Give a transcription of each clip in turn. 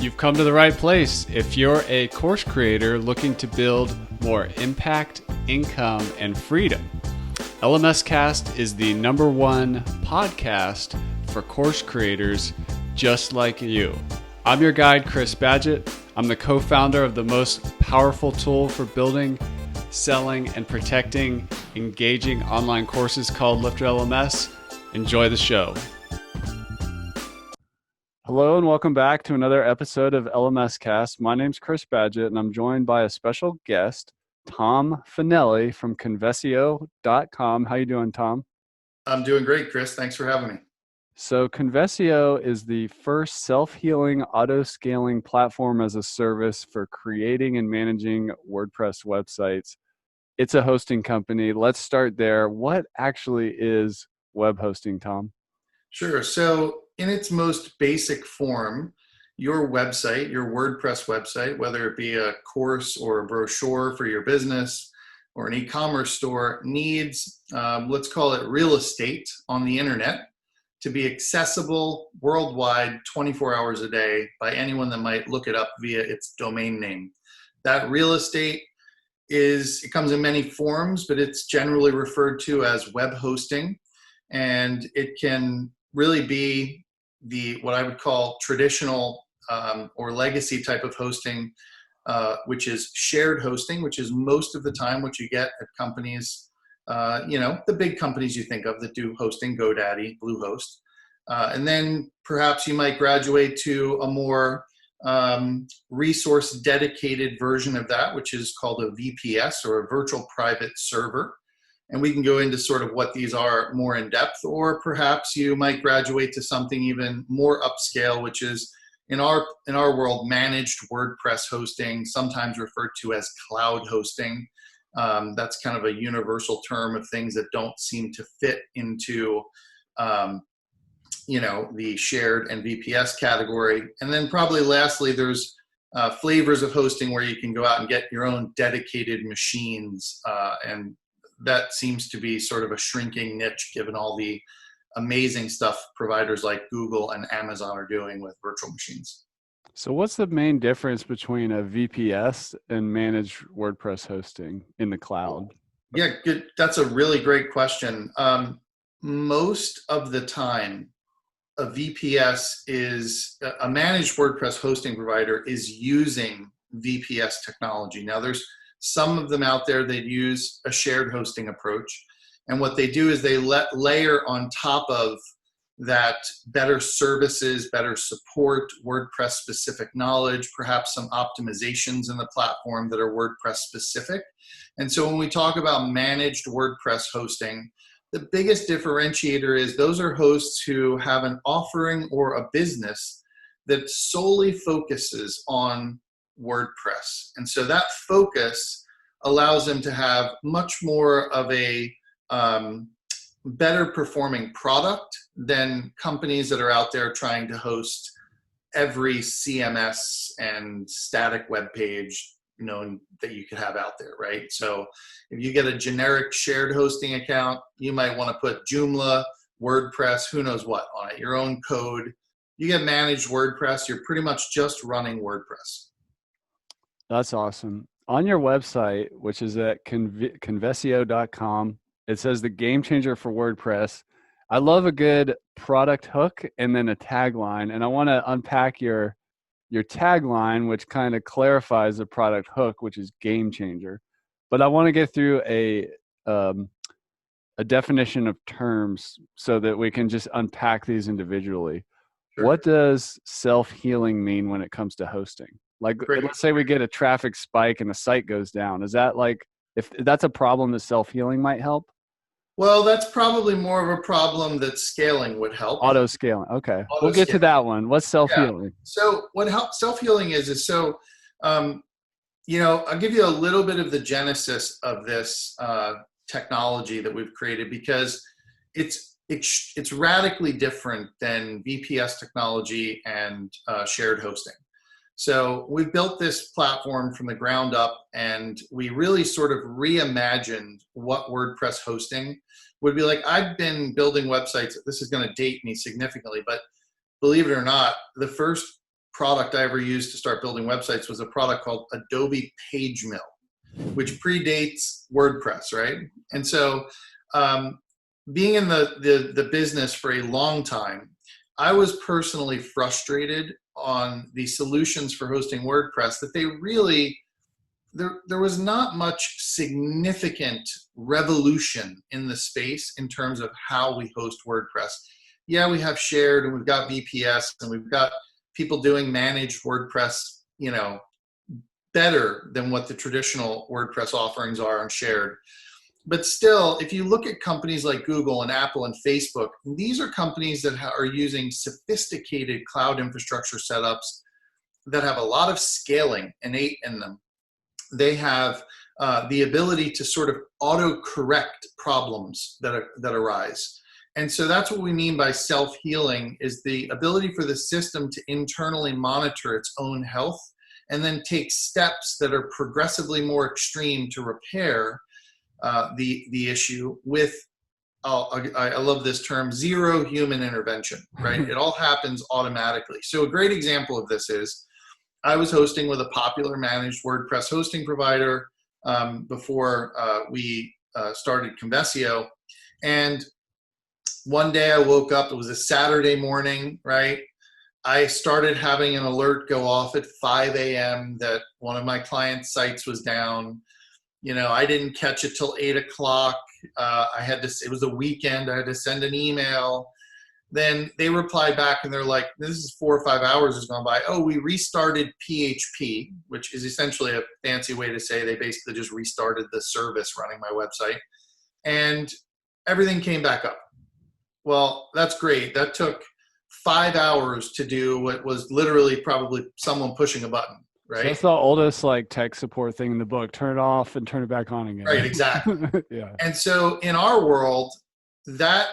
You've come to the right place. If you're a course creator looking to build more impact, income, and freedom, LMScast is the #1 podcast for course creators just like you. I'm your guide, Chris Badgett. I'm the co-founder of the most powerful tool for building, selling, and protecting engaging online courses called LifterLMS. Enjoy the show. Hello and welcome back to another episode of LMScast. My name's Chris Badgett and I'm joined by a special guest, Tom Fanelli from Convesio.com. How you doing, Tom? I'm doing great, Chris. Thanks for having me. So Convesio is the first self-healing auto-scaling platform as a service for creating and managing WordPress websites. It's a hosting company. Let's start there. What actually is web hosting, Tom? Sure. So in its most basic form, your website, your WordPress website, whether it be a course or a brochure for your business or an e-commerce store, needs, let's call it real estate on the internet to be accessible worldwide 24 hours a day by anyone that might look it up via its domain name. That real estate it comes in many forms, but it's generally referred to as web hosting. And it can really be what I would call traditional or legacy type of hosting, which is shared hosting, which is most of the time what you get at companies, the big companies you think of that do hosting, GoDaddy, Bluehost. And then perhaps you might graduate to a more resource dedicated version of that, which is called a VPS or a virtual private server. And we can go into sort of what these are more in depth, or perhaps you might graduate to something even more upscale, which is in our world, managed WordPress hosting, sometimes referred to as cloud hosting. That's kind of a universal term of things that don't seem to fit into the shared and VPS category. And then probably lastly, there's flavors of hosting where you can go out and get your own dedicated machines, and that seems to be sort of a shrinking niche given all the amazing stuff providers like Google and Amazon are doing with virtual machines. So what's the main difference between a VPS and managed WordPress hosting in the cloud? Yeah, good. That's a really great question. Most of the time, a VPS is a managed WordPress hosting provider is using VPS technology. Now there's some of them out there that use a shared hosting approach. And what they do is they layer on top of that better services, better support, WordPress specific knowledge, perhaps some optimizations in the platform that are WordPress specific. And so when we talk about managed WordPress hosting, the biggest differentiator is those are hosts who have an offering or a business that solely focuses on WordPress. And so that focus allows them to have much more of a better performing product than companies that are out there trying to host every CMS and static web page that you could have out there, right? So if you get a generic shared hosting account, you might want to put Joomla, WordPress, who knows what on it, your own code. You get managed WordPress, you're pretty much just running WordPress. That's awesome. On your website, which is at Convesio.com, it says the game changer for WordPress. I love a good product hook and then a tagline. And I want to unpack your tagline, which kind of clarifies the product hook, which is game changer. But I want to get through a definition of terms so that we can just unpack these individually. Sure. What does self-healing mean when it comes to hosting? Like, let's say we get a traffic spike and the site goes down. Is that like, if that's a problem that self-healing might help? Well, that's probably more of a problem that scaling would help. Auto-scaling. Okay. We'll get to that one. What's self-healing? Yeah. So what self-healing is I'll give you a little bit of the genesis of this technology that we've created, because it's radically different than VPS technology and shared hosting. So we've built this platform from the ground up, and we really sort of reimagined what WordPress hosting would be like. I've been building websites. This is going to date me significantly, but believe it or not, the first product I ever used to start building websites was a product called Adobe PageMill, which predates WordPress, right? And so being in the business for a long time, I was personally frustrated on the solutions for hosting WordPress that they really, there was not much significant revolution in the space in terms of how we host WordPress. Yeah, we have shared and we've got VPS and we've got people doing managed WordPress, you know, better than what the traditional WordPress offerings are on shared. But still, if you look at companies like Google and Apple and Facebook, these are companies that are using sophisticated cloud infrastructure setups that have a lot of scaling innate in them. They have the ability to sort of auto-correct problems that arise. And so that's what we mean by self-healing, is the ability for the system to internally monitor its own health and then take steps that are progressively more extreme to repair the issue with, I love this term, zero human intervention, right? It all happens automatically. So a great example of this is, I was hosting with a popular managed WordPress hosting provider before we started Convesio. And one day I woke up, it was a Saturday morning, right? I started having an alert go off at 5 a.m. that one of my clients' sites was down. You know, I didn't catch it till 8 o'clock. It was a weekend, I had to send an email. Then they replied back and they're like, this is 4 or 5 hours has gone by. Oh, we restarted PHP, which is essentially a fancy way to say they basically just restarted the service running my website. And everything came back up. Well, that's great. That took 5 hours to do what was literally probably someone pushing a button, right? So that's the oldest like tech support thing in the book. Turn it off and turn it back on again. Right, exactly. Yeah. And so in our world, that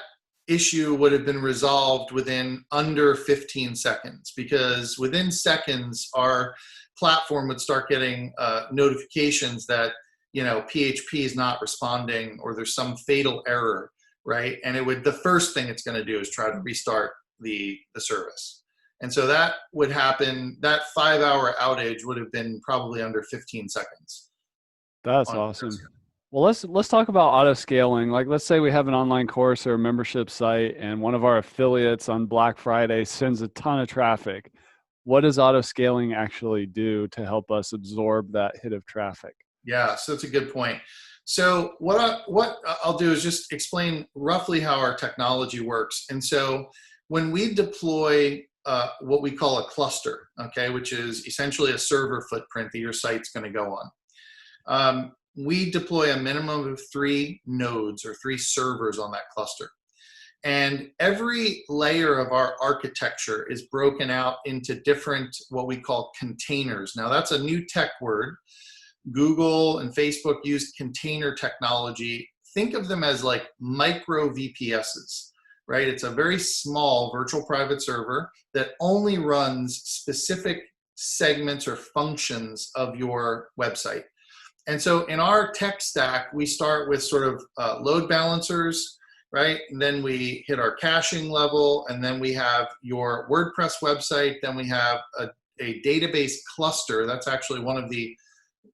issue would have been resolved within under 15 seconds, because within seconds, our platform would start getting notifications that, you know, PHP is not responding or there's some fatal error, right? And the first thing it's going to do is try to restart the service. And so that would happen, that 5-hour outage would have been probably under 15 seconds. That's awesome. Well, let's talk about auto scaling. Like, let's say we have an online course or a membership site and one of our affiliates on Black Friday sends a ton of traffic. What does auto scaling actually do to help us absorb that hit of traffic? Yeah, so that's a good point. So what I'll do is just explain roughly how our technology works. And so when we deploy what we call a cluster, okay, which is essentially a server footprint that your site's going to go on, we deploy a minimum of 3 nodes or 3 servers on that cluster. And every layer of our architecture is broken out into different, what we call containers. Now that's a new tech word. Google and Facebook used container technology. Think of them as like micro VPSs, right? It's a very small virtual private server that only runs specific segments or functions of your website. And so in our tech stack, we start with sort of load balancers, right? And then we hit our caching level, and then we have your WordPress website. Then we have a database cluster. That's actually one of the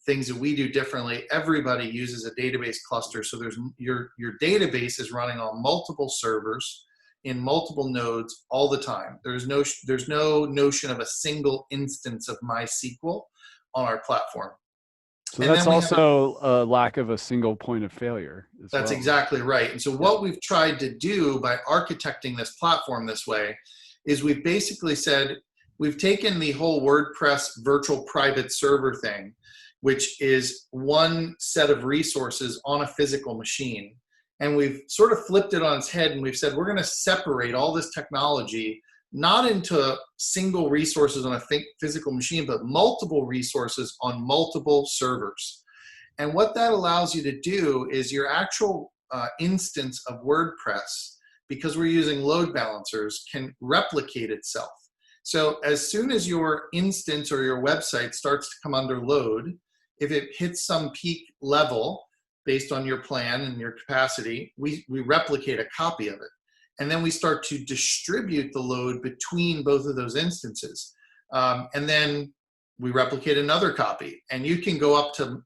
things that we do differently. Everybody uses a database cluster. So there's your database is running on multiple servers in multiple nodes all the time. There's no notion of a single instance of MySQL on our platform. So that's also a lack of a single point of failure. That's exactly right. And so what we've tried to do by architecting this platform this way is we've basically said, we've taken the whole WordPress virtual private server thing, which is one set of resources on a physical machine. And we've sort of flipped it on its head, and we've said, we're going to separate all this technology not into single resources on a physical machine, but multiple resources on multiple servers. And what that allows you to do is your actual instance of WordPress, because we're using load balancers, can replicate itself. So as soon as your instance or your website starts to come under load, if it hits some peak level based on your plan and your capacity, we replicate a copy of it. And then we start to distribute the load between both of those instances. And then we replicate another copy, and you can go up to,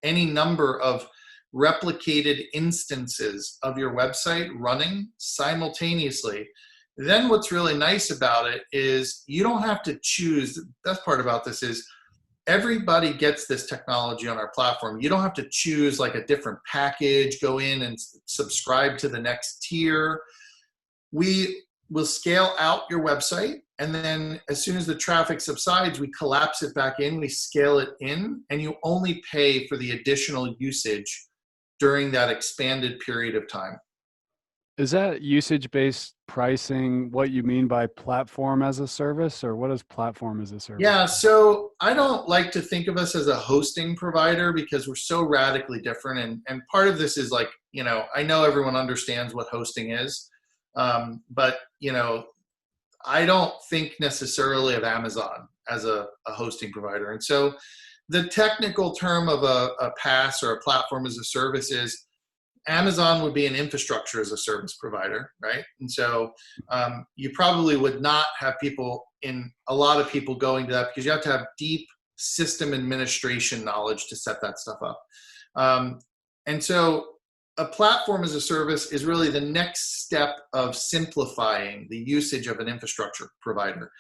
any number of replicated instances of your website running simultaneously. Then what's really nice about it is you don't have to choose. The best part about this is everybody gets this technology on our platform. You don't have to choose like a different package, go in and subscribe to the next tier. We will scale out your website, and then as soon as the traffic subsides, we collapse it back in, we scale it in, and you only pay for the additional usage during that expanded period of time. Is that usage-based pricing what you mean by platform as a service, or what is platform as a service? Yeah, so I don't like to think of us as a hosting provider because we're so radically different. And part of this is like, I know everyone understands what hosting is, but, I don't think necessarily of Amazon as a hosting provider. And so the technical term of a PaaS or a platform as a service is Amazon would be an infrastructure as a service provider, right? And so you probably would not have a lot of people going to that because you have to have deep system administration knowledge to set that stuff up. And so a platform as a service is really the next step of simplifying the usage of an infrastructure provider.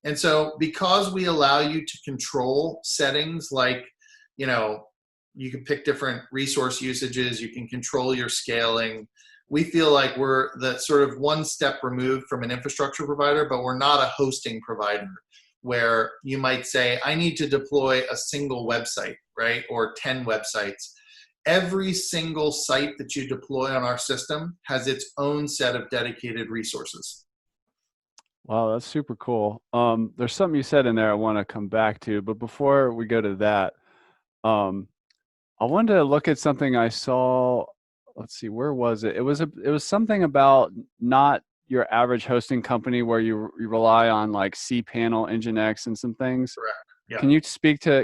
And so because we allow you to control settings like, you can pick different resource usages, you can control your scaling. We feel like we're the sort of one step removed from an infrastructure provider, but we're not a hosting provider where you might say, I need to deploy a single website, right? Or 10 websites. Every single site that you deploy on our system has its own set of dedicated resources. Wow, that's super cool. There's something you said in there I want to come back to, but before we go to that, I wanted to look at something I saw. Let's see, where was it? It was something about not your average hosting company where you rely on like cPanel, Nginx, and some things. Correct. Yeah.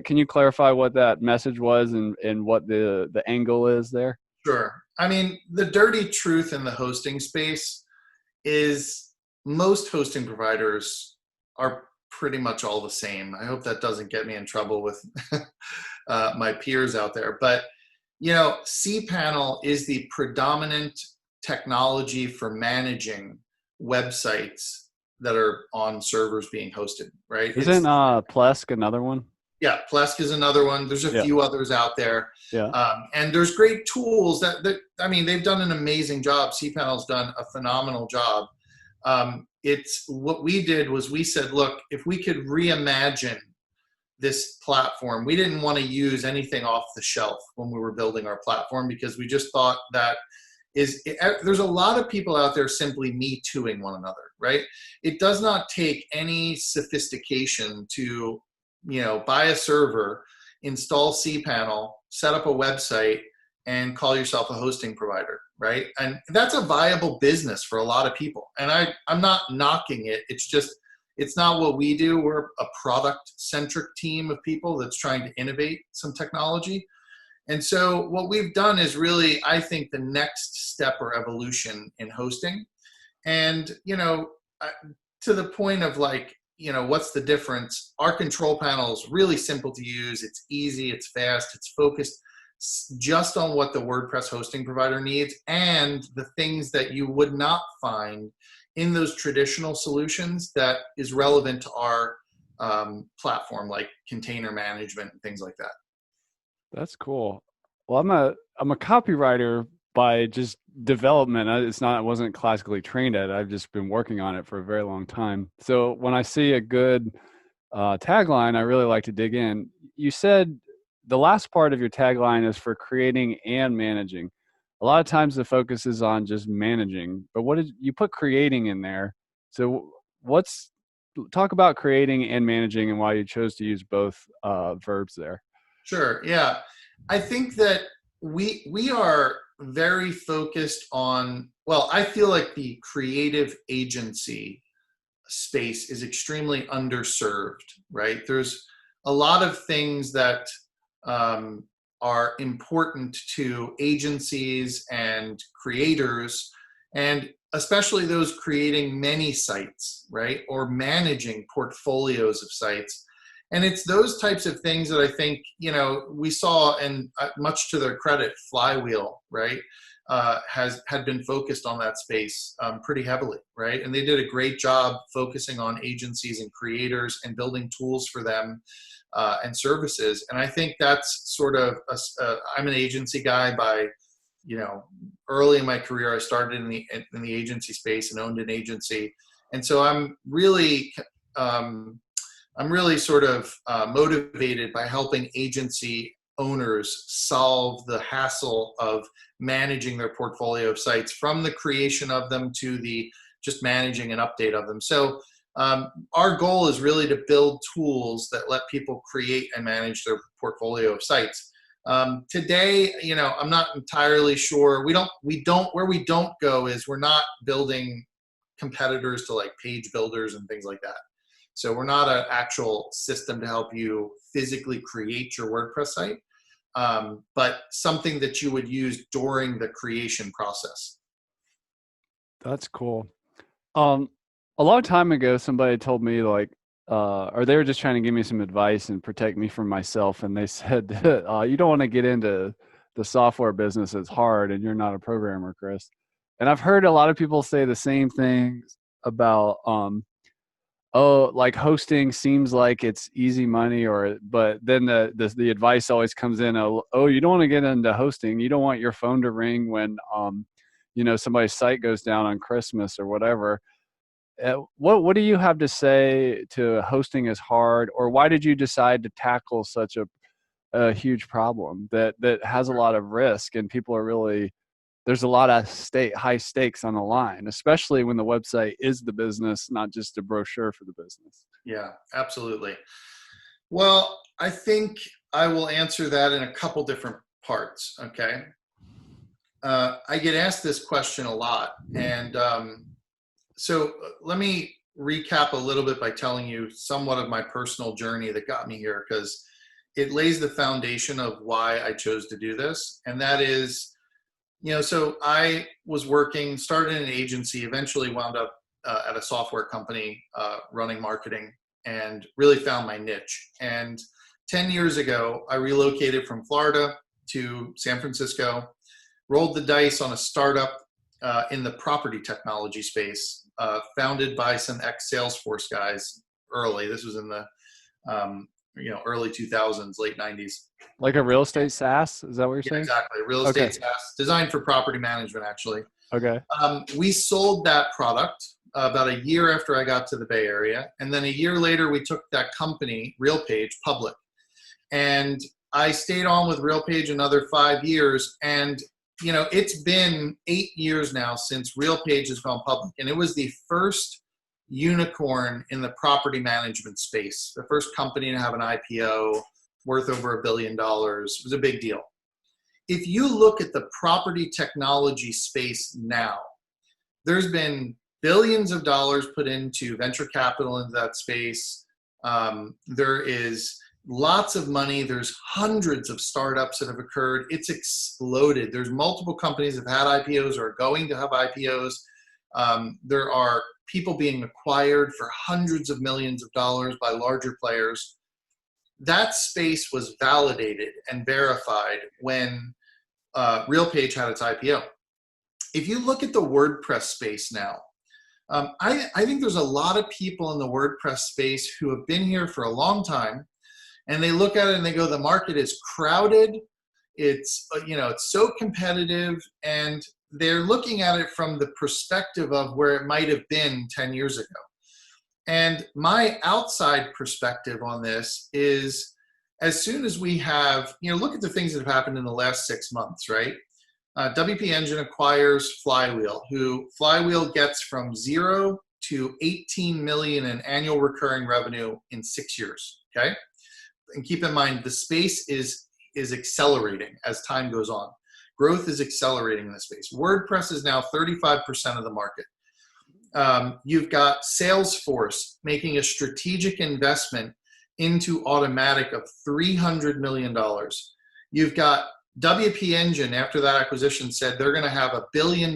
Can you clarify what that message was and what the angle is there? Sure. I mean, the dirty truth in the hosting space is most hosting providers are pretty much all the same. I hope that doesn't get me in trouble with my peers out there. But, cPanel is the predominant technology for managing websites that are on servers being hosted, right? Isn't Plesk another one? Yeah, Plesk is another one. There's a few others out there. Yeah. And there's great tools that they've done an amazing job. cPanel's done a phenomenal job. It's what we did was we said, look, if we could reimagine this platform, we didn't want to use anything off the shelf when we were building our platform because we just thought that there's a lot of people out there simply me tooing one another, right? It does not take any sophistication to, buy a server, install cPanel, set up a website, and call yourself a hosting provider, right? And that's a viable business for a lot of people. And I'm not knocking it. It's not what we do. We're a product-centric team of people that's trying to innovate some technology. And so what we've done is really, I think, the next step or evolution in hosting. And, to the point of like, what's the difference? Our control panel is really simple to use. It's easy, it's fast, it's focused just on what the WordPress hosting provider needs and the things that you would not find in those traditional solutions that is relevant to our platform, like container management and things like that. That's cool. Well, I'm a copywriter by just development. I wasn't classically trained at it. I've just been working on it for a very long time. So when I see a good tagline, I really like to dig in. You said the last part of your tagline is for creating and managing. A lot of times the focus is on just managing, but what did you put creating in there? So talk about creating and managing and why you chose to use both verbs there. Sure. Yeah. I think that we are very focused on, I feel like the creative agency space is extremely underserved, right? There's a lot of things that are important to agencies and creators. And especially those creating many sites, right? Or managing portfolios of sites. And it's those types of things that I think, we saw, and much to their credit, Flywheel, right, had been focused on that space pretty heavily, right? And they did a great job focusing on agencies and creators and building tools for them and services. And I think that's sort of, I'm an agency guy by, early in my career. I started in the agency space and owned an agency. And so I'm really sort of motivated by helping agency owners solve the hassle of managing their portfolio of sites, from the creation of them to the just managing an update of them. So our goal is really to build tools that let people create and manage their portfolio of sites. Today, I'm not entirely sure. Where we don't go is we're not building competitors to like page builders and things like that. So we're not an actual system to help you physically create your WordPress site, but something that you would use during the creation process. That's cool. A long time ago, somebody told me or they were just trying to give me some advice and protect me from myself. And they said that you don't want to get into the software business. It's hard and you're not a programmer, Chris. And I've heard a lot of people say the same things about, like hosting seems like it's easy money, but then the advice always comes in, you don't want to get into hosting. You don't want your phone to ring when, somebody's site goes down on Christmas or whatever. What do you have to say to hosting is hard, or why did you decide to tackle such a huge problem that has a lot of risk, and people are really, there's a lot of high stakes on the line, especially when the website is the business, not just a brochure for the business? Yeah, absolutely. Well, I think I will answer that in a couple different parts. Okay. I get asked this question a lot, and so let me recap a little bit by telling you somewhat of my personal journey that got me here, because it lays the foundation of why I chose to do this. And that is, so I was started in an agency, eventually wound up at a software company running marketing, and really found my niche. And 10 years ago, I relocated from Florida to San Francisco, rolled the dice on a startup in the property technology space, founded by some ex-Salesforce guys early. This was in the early 2000s, late 90s. Like a real estate SaaS? Is that what you're saying? Exactly. Real estate SaaS, designed for property management, actually. Okay. We sold that product about a year after I got to the Bay Area. And then a year later, we took that company, RealPage, public. And I stayed on with RealPage another 5 years. And it's been 8 years now since RealPage has gone public, and it was the first unicorn in the property management space, the first company to have an IPO worth over $1 billion. It was a big deal. If you look at the property technology space now, there's been billions of dollars put into venture capital into that space. There is lots of money. There's hundreds of startups that have occurred. It's exploded. There's multiple companies that have had IPOs or are going to have IPOs. There are people being acquired for hundreds of millions of dollars by larger players. That space was validated and verified when RealPage had its IPO. If you look at the WordPress space now, I think there's a lot of people in the WordPress space who have been here for a long time, and they look at it and they go, the market is crowded. It's so competitive, and they're looking at it from the perspective of where it might have been 10 years ago. And my outside perspective on this is, as soon as we have, look at the things that have happened in the last 6 months, right? WP Engine acquires Flywheel, who Flywheel gets from 0 to 18 million in annual recurring revenue in 6 years, okay? And keep in mind, the space is accelerating as time goes on. Growth is accelerating in the space. WordPress is now 35% of the market. You've got Salesforce making a strategic investment into Automatic of $300 million. You've got WP Engine, after that acquisition, said they're going to have $1 billion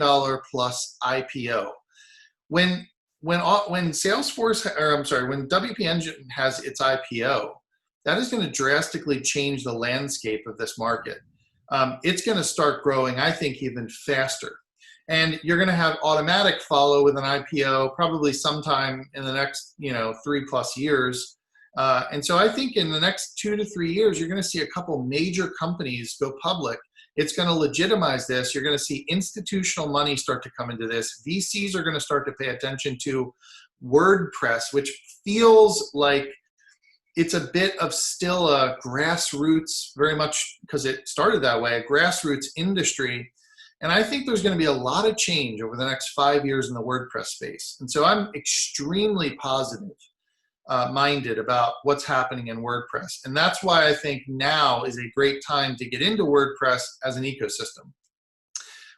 plus IPO. When Salesforce, or I'm sorry, when WP Engine has its IPO, that is going to drastically change the landscape of this market. It's going to start growing, I think, even faster. And you're going to have Automatic follow with an IPO probably sometime in the next, 3+ years. And so I think in the next 2 to 3 years, you're going to see a couple major companies go public. It's going to legitimize this. You're going to see institutional money start to come into this. VCs are going to start to pay attention to WordPress, which feels like it's a bit of still a grassroots, very much because it started that way, a grassroots industry. And I think there's going to be a lot of change over the next 5 years in the WordPress space. And so I'm extremely positive minded about what's happening in WordPress. And that's why I think now is a great time to get into WordPress as an ecosystem.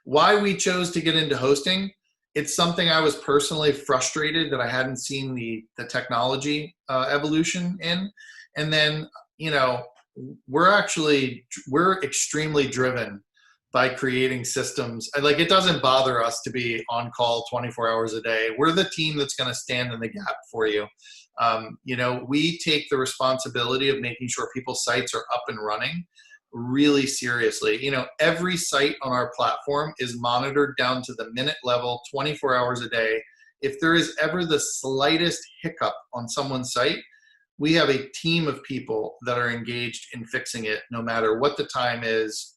Why we chose to get into hosting, it's something I was personally frustrated that I hadn't seen the technology evolution in. And then, we're extremely driven by creating systems. Like, it doesn't bother us to be on call 24 hours a day. We're the team that's going to stand in the gap for you. We take the responsibility of making sure people's sites are up and running really seriously. Every site on our platform is monitored down to the minute level, 24 hours a day. If there is ever the slightest hiccup on someone's site, we have a team of people that are engaged in fixing it, no matter what the time is,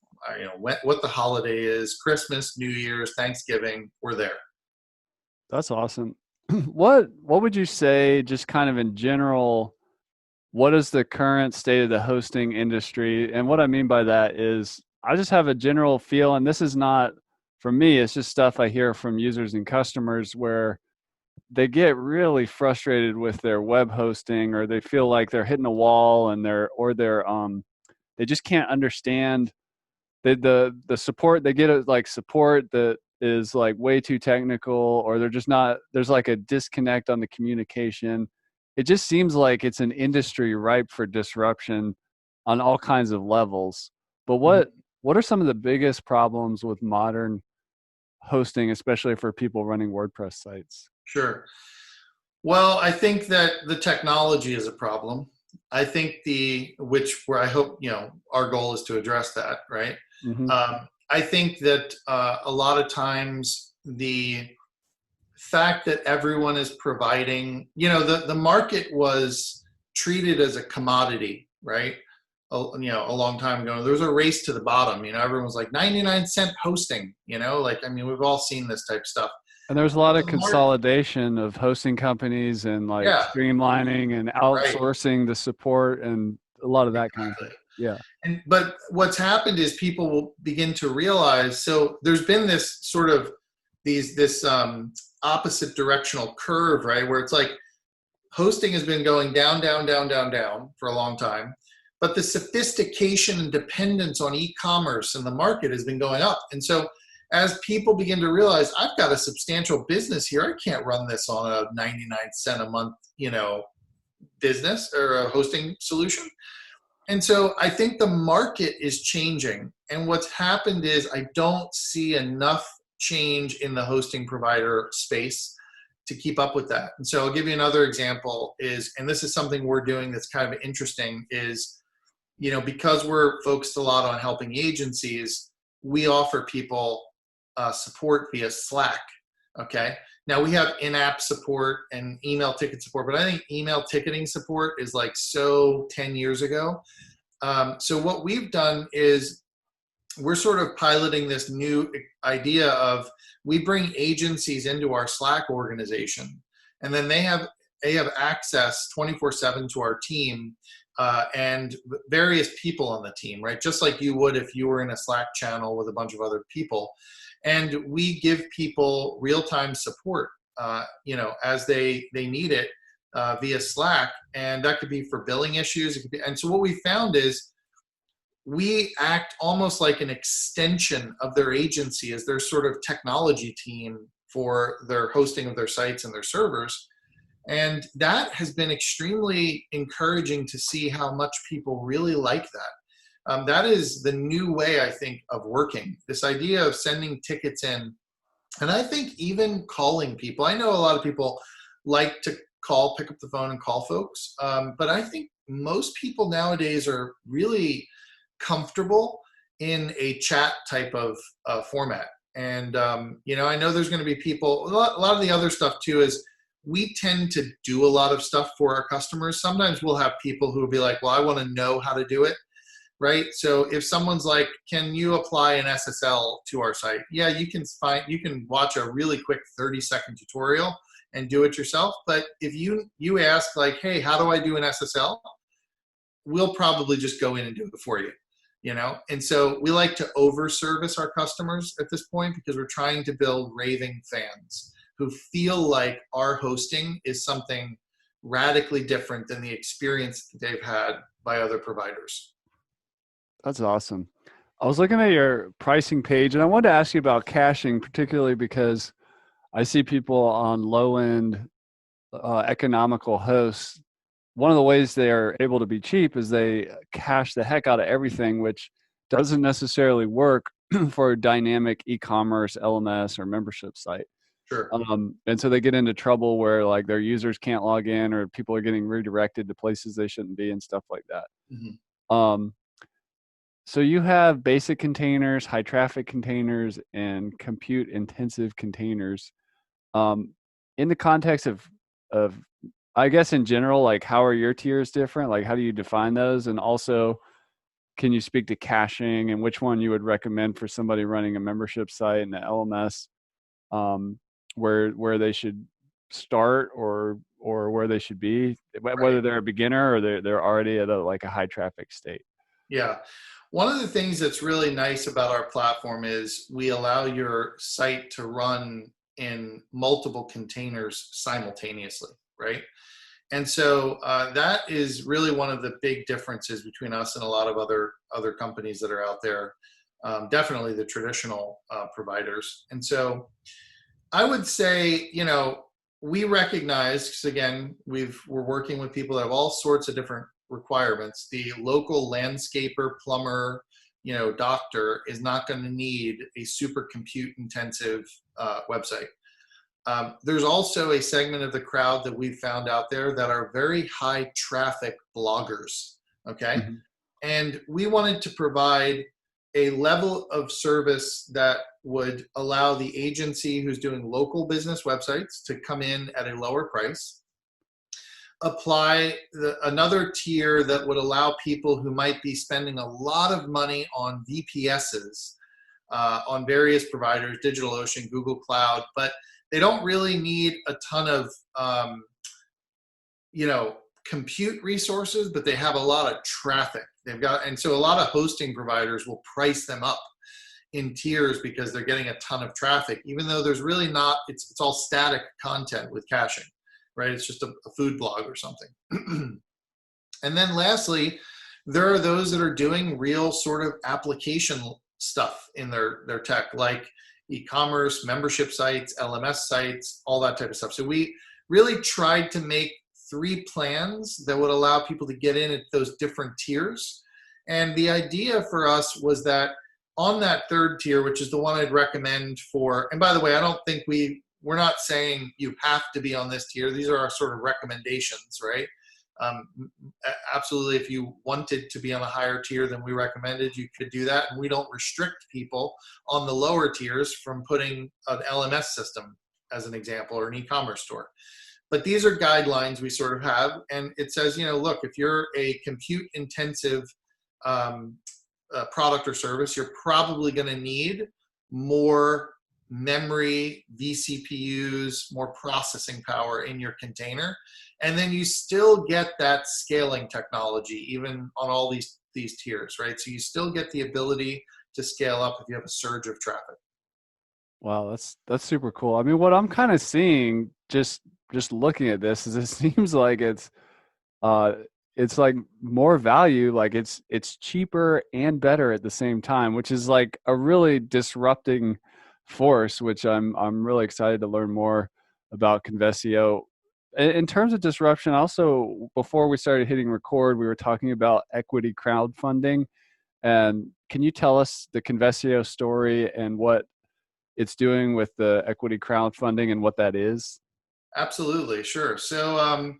what the holiday is, Christmas, New Year's, Thanksgiving, we're there. That's awesome. What would you say, just kind of in general, what is the current state of the hosting industry? And what I mean by that is I just have a general feel, and this is not from me, it's just stuff I hear from users and customers where they get really frustrated with their web hosting, or they feel like they're hitting a wall, and they just can't understand the support they get, like support that is like way too technical, or they're just not, there's like a disconnect on the communication. It just seems like it's an industry ripe for disruption on all kinds of levels. But what are some of the biggest problems with modern hosting, especially for people running WordPress sites? Sure. Well, I think that the technology is a problem. I think where I hope, our goal is to address that, right? Mm-hmm. I think that a lot of times the fact that everyone is providing, the market was treated as a commodity, right? A long time ago, there was a race to the bottom. Everyone was like 99-cent hosting, we've all seen this type of stuff. And there's a lot of consolidation of hosting companies and streamlining and outsourcing the support and a lot of that kind of thing. Yeah. But what's happened is people will begin to realize, so there's been this sort of this opposite directional curve, right? Where it's like hosting has been going down, down, down, down, down for a long time, but the sophistication and dependence on e-commerce and the market has been going up. And so as people begin to realize, I've got a substantial business here, I can't run this on a 99-cent a month, business or a hosting solution. And so I think the market is changing. And what's happened is I don't see enough change in the hosting provider space to keep up with that. And so I'll give you another example and this is something we're doing that's kind of interesting, is, because we're focused a lot on helping agencies, we offer people support via Slack. Okay. Now we have in-app support and email ticket support, but I think email ticketing support is like 10 years ago. So what we've done is we're sort of piloting this new idea of, we bring agencies into our Slack organization, and then they have access 24/7 to our team and various people on the team, right? Just like you would if you were in a Slack channel with a bunch of other people. And we give people real-time support, as they need it via Slack. And that could be for billing issues. It could be, and so what we found is we act almost like an extension of their agency as their sort of technology team for their hosting of their sites and their servers. And that has been extremely encouraging to see how much people really like that. That is the new way, I think, of working. This idea of sending tickets in, and I think even calling people. I know a lot of people like to pick up the phone and call folks, but I think most people nowadays are really comfortable in a chat type of format. And I know there's going to be people. A lot of the other stuff too is we tend to do a lot of stuff for our customers. Sometimes we'll have people who will be like, "Well, I want to know how to do it." Right? So if someone's like, "Can you apply an SSL to our site?" Yeah, you can watch a really quick 30-second tutorial and do it yourself. But if you ask like, "Hey, how do I do an SSL?" We'll probably just go in and do it for you. And so we like to over service our customers at this point, because we're trying to build raving fans who feel like our hosting is something radically different than the experience that they've had by other providers. That's awesome. I was looking at your pricing page, and I wanted to ask you about caching, particularly because I see people on low-end economical hosts. One of the ways they are able to be cheap is they cache the heck out of everything, which doesn't necessarily work for a dynamic e-commerce, LMS, or membership site. Sure. And so they get into trouble where like their users can't log in, or people are getting redirected to places they shouldn't be and stuff like that. Mm-hmm. So you have basic containers, high traffic containers, and compute intensive containers. In the context of I guess in general, like how are your tiers different? Like how do you define those? And also, can you speak to caching and which one you would recommend for somebody running a membership site and the LMS, where they should start or where they should be, whether they're a beginner or they're already at a high traffic state? Yeah. One of the things that's really nice about our platform is we allow your site to run in multiple containers simultaneously, right? And so that is really one of the big differences between us and a lot of other companies that are out there. Definitely the traditional providers. And so I would say, we recognize, because again, we're working with people that have all sorts of different requirements. The local landscaper, plumber, doctor is not going to need a super compute intensive website. There's also a segment of the crowd that we've found out there that are very high traffic bloggers. Okay. Mm-hmm. And we wanted to provide a level of service that would allow the agency who's doing local business websites to come in at a lower price, apply another tier that would allow people who might be spending a lot of money on VPSs on various providers, DigitalOcean, Google Cloud, but they don't really need a ton of compute resources, but they have a lot of traffic. And so a lot of hosting providers will price them up in tiers because they're getting a ton of traffic, even though there's really not, it's all static content with caching, right? It's just a food blog or something. And then lastly, there are those that are doing real sort of application stuff in their tech, like e-commerce, membership sites, LMS sites, all that type of stuff. So we really tried to make 3 plans that would allow people to get in at those different tiers. And the idea for us was that on that 3rd tier, which is the one I'd recommend for, and by the way, I don't think we're not saying you have to be on this tier. These are our sort of recommendations, right? Absolutely, if you wanted to be on a higher tier than we recommended, you could do that. And we don't restrict people on the lower tiers from putting an LMS system, as an example, or an e-commerce store. But these are guidelines we sort of have. And it says, look, if you're a compute intensive product or service, you're probably going to need more memory, vCPUs, more processing power in your container. And then you still get that scaling technology, even on all these tiers, right? So you still get the ability to scale up if you have a surge of traffic. Wow, that's super cool. I mean, what I'm kind of seeing just looking at this is it seems like it's like more value, like it's cheaper and better at the same time, which is like a really disrupting force, which I'm really excited to learn more about Convesio. In terms of disruption, also before we started hitting record, we were talking about equity crowdfunding. And can you tell us the Convesio story and what it's doing with the equity crowdfunding and what that is? Absolutely, sure. So,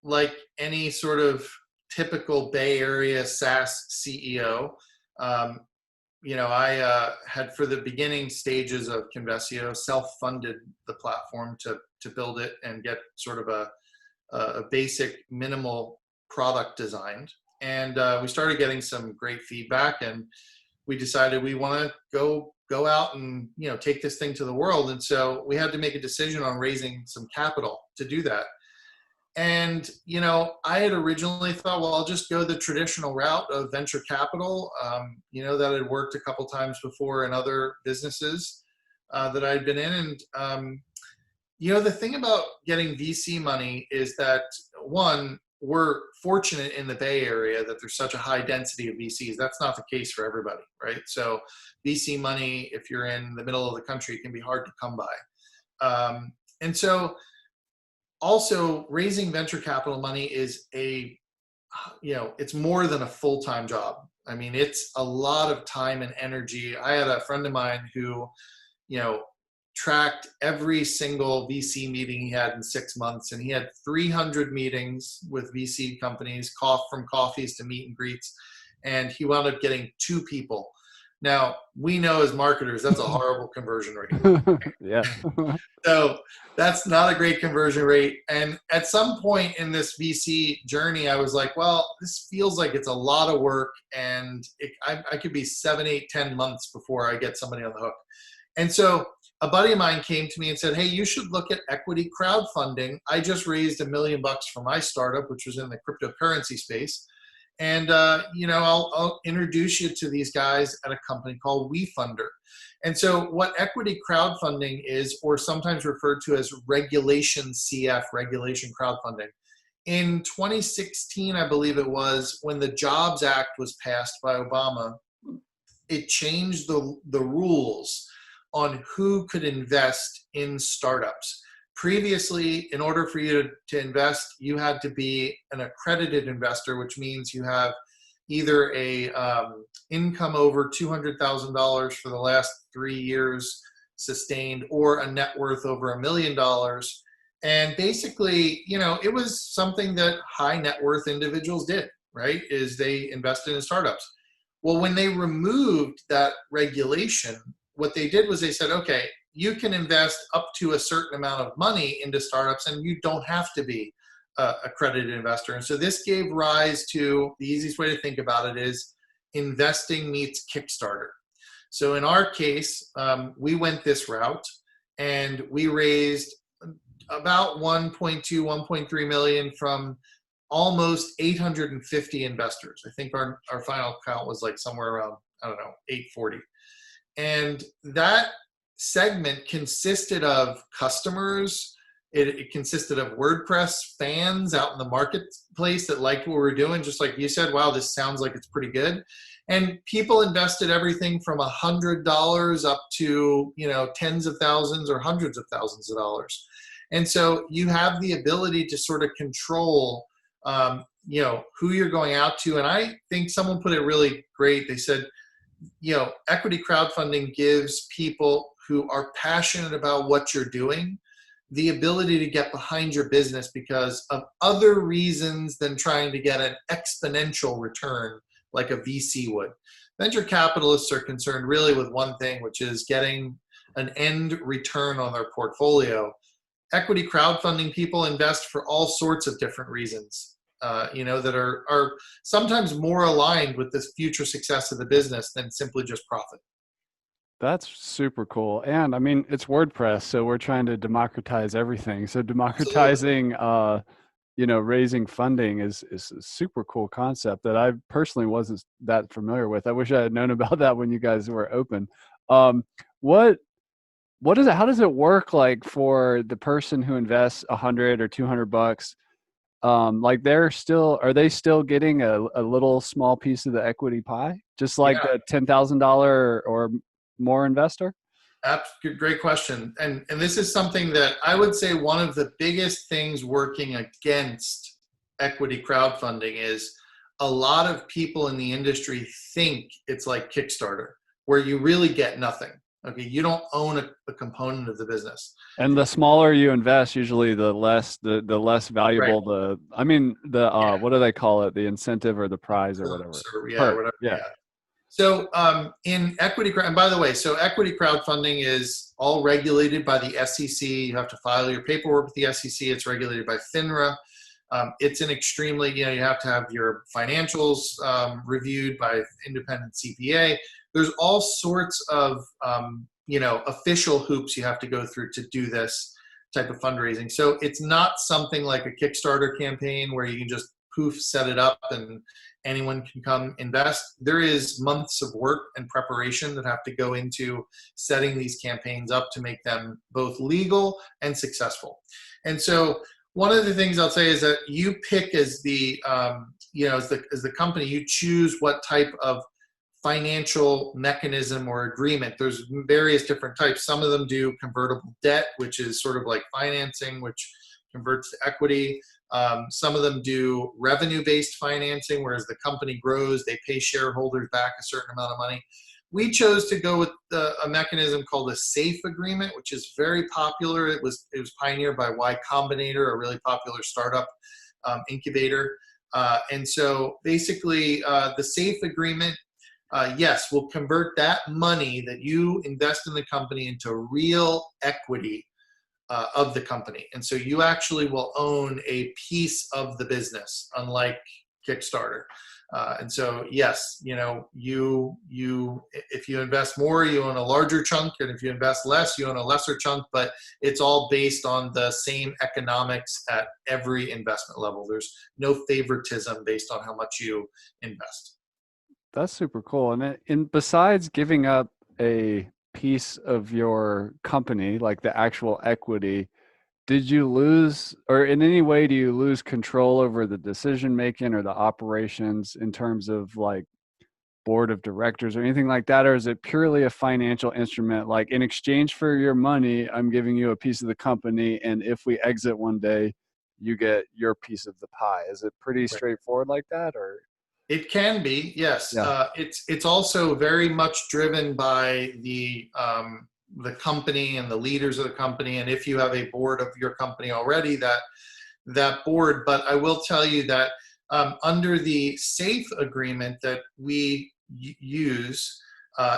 like any sort of typical Bay Area SaaS CEO, um, I had for the beginning stages of Convesio self-funded the platform to build it and get sort of a basic minimal product designed. And we started getting some great feedback, and we decided we want to go out and take this thing to the world. And so we had to make a decision on raising some capital to do that. And I had originally thought, well, I'll just go the traditional route of venture capital. That had worked a couple times before in other businesses that I'd been in. And the thing about getting VC money is that, one, we're fortunate in the Bay Area that there's such a high density of VCs. That's not the case for everybody, right? So VC money, if you're in the middle of the country, can be hard to come by. And so also raising venture capital money is it's more than a full-time job. I mean, it's a lot of time and energy. I had a friend of mine who, tracked every single VC meeting he had in 6 months, and he had 300 meetings with VC companies, from coffees to meet and greets, and he wound up getting 2 people. Now, we know as marketers that's a horrible conversion rate. Yeah. So that's not a great conversion rate. And at some point in this VC journey, I was like, well, this feels like it's a lot of work, and I could be 7, 8, 10 months before I get somebody on the hook. And so a buddy of mine came to me and said, hey, you should look at equity crowdfunding. I just raised $1 million for my startup, which was in the cryptocurrency space. And, I'll introduce you to these guys at a company called WeFunder. And so what equity crowdfunding is, or sometimes referred to as regulation CF, regulation crowdfunding. In 2016, I believe it was, when the Jobs Act was passed by Obama, it changed the rules on who could invest in startups. Previously, in order for you to invest, you had to be an accredited investor, which means you have either a income over $200,000 for the last 3 years sustained, or a net worth over $1 million. And basically, it was something that high net worth individuals did, right? Is they invested in startups. Well, when they removed that regulation, what they did was they said, okay, you can invest up to a certain amount of money into startups, and you don't have to be a accredited investor. And so this gave rise to, the easiest way to think about it is investing meets Kickstarter. So in our case, we went this route, and we raised about 1.2, 1.3 million from almost 850 investors. I think our final count was like somewhere around, 840. And that segment consisted of customers. It consisted of WordPress fans out in the marketplace that liked what we were doing. Just like you said, wow, this sounds like it's pretty good. And people invested everything from $100 up to, tens of thousands or hundreds of thousands of dollars. And so you have the ability to sort of control, who you're going out to. And I think someone put it really great. They said, equity crowdfunding gives people who are passionate about what you're doing the ability to get behind your business because of other reasons than trying to get an exponential return like a VC would. Venture capitalists are concerned really with one thing, which is getting an end return on their portfolio. Equity crowdfunding people invest for all sorts of different reasons. That are sometimes more aligned with the future success of the business than simply just profit. That's super cool. And I mean, it's WordPress, so we're trying to democratize everything. So democratizing, raising funding is a super cool concept that I personally wasn't that familiar with. I wish I had known about that when you guys were open. What is it? How does it work? Like for the person who invests $100 or $200, are they still getting a little small piece of the equity pie, just like the $10,000 or more investor? Great question. And this is something that I would say one of the biggest things working against equity crowdfunding is a lot of people in the industry think it's like Kickstarter, where you really get nothing. Okay, you don't own a component of the business. And the smaller you invest, usually the less Right. valuable Yeah. what do they call it? The incentive or the prize or whatever. Perks or yeah, Perk. whatever. Yeah. Yeah. So in equity, and by the way, so equity crowdfunding is all regulated by the SEC. You have to file your paperwork with the SEC. It's regulated by FINRA. It's an extremely, you have to have your financials reviewed by independent CPA. There's all sorts of, official hoops you have to go through to do this type of fundraising. So it's not something like a Kickstarter campaign where you can just poof, set it up and anyone can come invest. There is months of work and preparation that have to go into setting these campaigns up to make them both legal and successful. And so one of the things I'll say is that you pick as the, as the company, you choose what type of financial mechanism or agreement. There's various different types. Some of them do convertible debt, which is sort of like financing, which converts to equity. Some of them do revenue-based financing, whereas the company grows, they pay shareholders back a certain amount of money. We chose to go with a mechanism called a SAFE agreement, which is very popular. It was pioneered by Y Combinator, a really popular startup incubator. And so basically the SAFE agreement, yes, will convert that money that you invest in the company into real equity of the company. And so you actually will own a piece of the business, unlike Kickstarter. And so, yes, if you invest more, you own a larger chunk, and if you invest less, you own a lesser chunk, but it's all based on the same economics at every investment level. There's no favoritism based on how much you invest. That's super cool. And besides giving up a piece of your company, like the actual equity, did you lose, or in any way do you lose control over the decision making or the operations in terms of like board of directors or anything like that? Or is it purely a financial instrument? Like, in exchange for your money, I'm giving you a piece of the company, and if we exit one day, you get your piece of the pie. Is it pretty Right. straightforward like that, or? It can be, yes. Yeah. It's also very much driven by the company and the leaders of the company, and if you have a board of your company already, that board. But I will tell you that under the SAFE agreement that we use,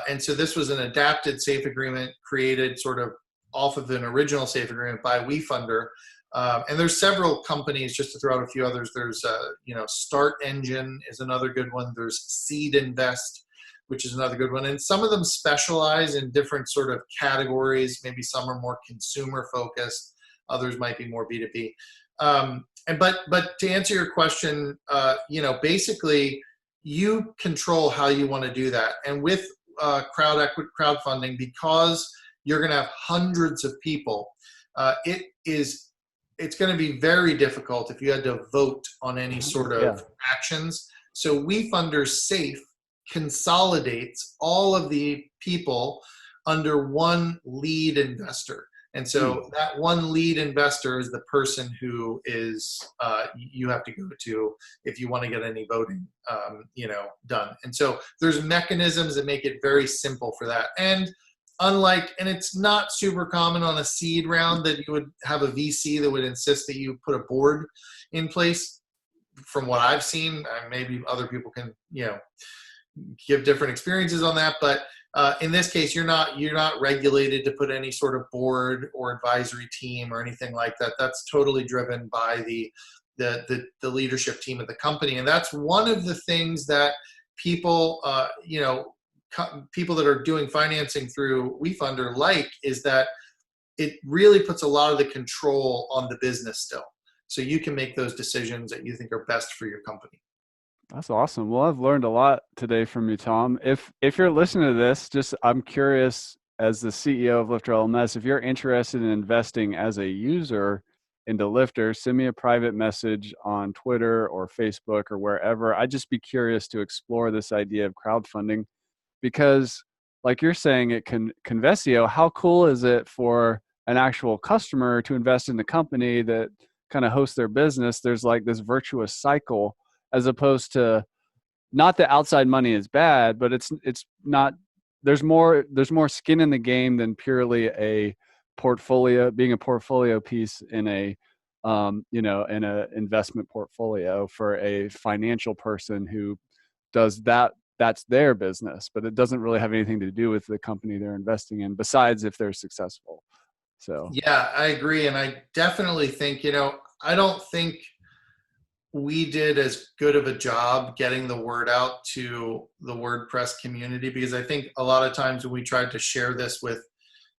and so this was an adapted SAFE agreement created sort of off of an original SAFE agreement by WeFunder. And there's several companies, just to throw out a few others. There's, Start Engine is another good one. There's Seed Invest, which is another good one. And some of them specialize in different sort of categories. Maybe some are more consumer focused. Others might be more B2B. But to answer your question, basically you control how you want to do that. And with crowdfunding, because you're going to have hundreds of people, it's going to be very difficult if you had to vote on any sort of actions. So WeFunder's SAFE consolidates all of the people under one lead investor. And so that one lead investor is the person who is you have to go to if you want to get any voting done. And so there's mechanisms that make it very simple for that. And it's not super common on a seed round that you would have a VC that would insist that you put a board in place. From what I've seen, maybe other people can, give different experiences on that. But in this case, you're not regulated to put any sort of board or advisory team or anything like that. That's totally driven by the leadership team of the company. And that's one of the things that people, people that are doing financing through WeFunder is that it really puts a lot of the control on the business still. So you can make those decisions that you think are best for your company. That's awesome. Well, I've learned a lot today from you, Tom. If you're listening to this, I'm curious, as the CEO of LifterLMS, if you're interested in investing as a user into Lifter, send me a private message on Twitter or Facebook or wherever. I'd just be curious to explore this idea of crowdfunding. Because like you're saying at Convesio, how cool is it for an actual customer to invest in the company that kind of hosts their business? There's like this virtuous cycle, as opposed to not that outside money is bad, but it's not, there's more skin in the game than purely a portfolio, being a portfolio piece in a, in a investment portfolio for a financial person who does that. That's their business, but it doesn't really have anything to do with the company they're investing in, besides if they're successful. So Yeah, I agree. And I definitely think, I don't think we did as good of a job getting the word out to the WordPress community, because I think a lot of times when we tried to share this with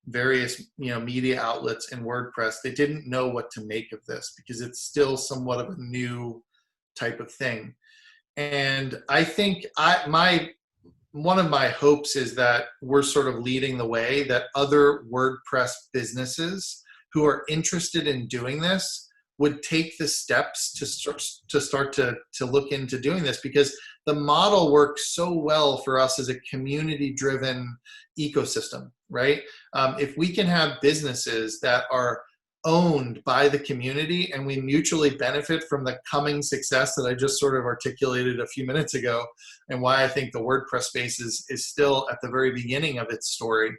various media outlets in WordPress, they didn't know what to make of this because it's still somewhat of a new type of thing. And I think one of my hopes is that we're sort of leading the way, that other WordPress businesses who are interested in doing this would take the steps to start to look into doing this, because the model works so well for us as a community-driven ecosystem, right? If we can have businesses that are owned by the community and we mutually benefit from the coming success that I just sort of articulated a few minutes ago, and why I think the WordPress space is still at the very beginning of its story,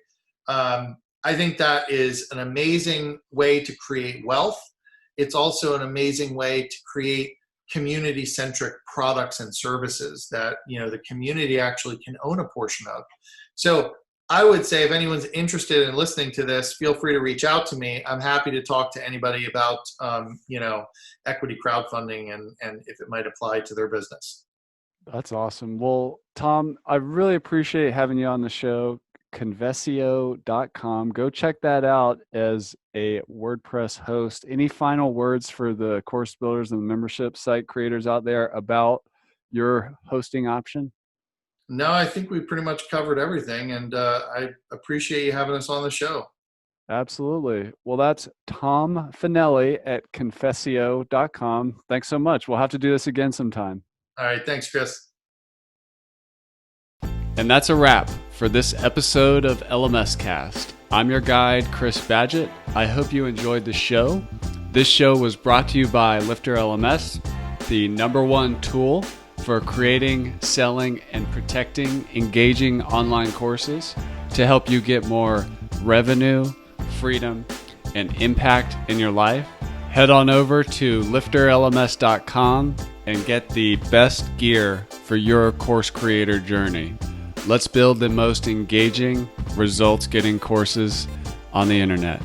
I think that is an amazing way to create wealth. It's also an amazing way to create community-centric products and services that the community actually can own a portion of. So I would say if anyone's interested in listening to this, feel free to reach out to me. I'm happy to talk to anybody about equity crowdfunding and if it might apply to their business. that's awesome. Well, Tom, I really appreciate having you on the show. Convesio.com. Go check that out as a WordPress host. Any final words for the course builders and the membership site creators out there about your hosting option? No, I think we pretty much covered everything, and I appreciate you having us on the show. Absolutely. Well, that's Tom Fanelli at Convesio.com. Thanks so much. We'll have to do this again sometime. All right. Thanks, Chris. And that's a wrap for this episode of LMScast. I'm your guide, Chris Badgett. I hope you enjoyed the show. This show was brought to you by LifterLMS, the #1 tool for creating, selling, and protecting engaging online courses to help you get more revenue, freedom, and impact in your life. Head on over to LifterLMS.com and get the best gear for your course creator journey. Let's build the most engaging, results-getting courses on the internet.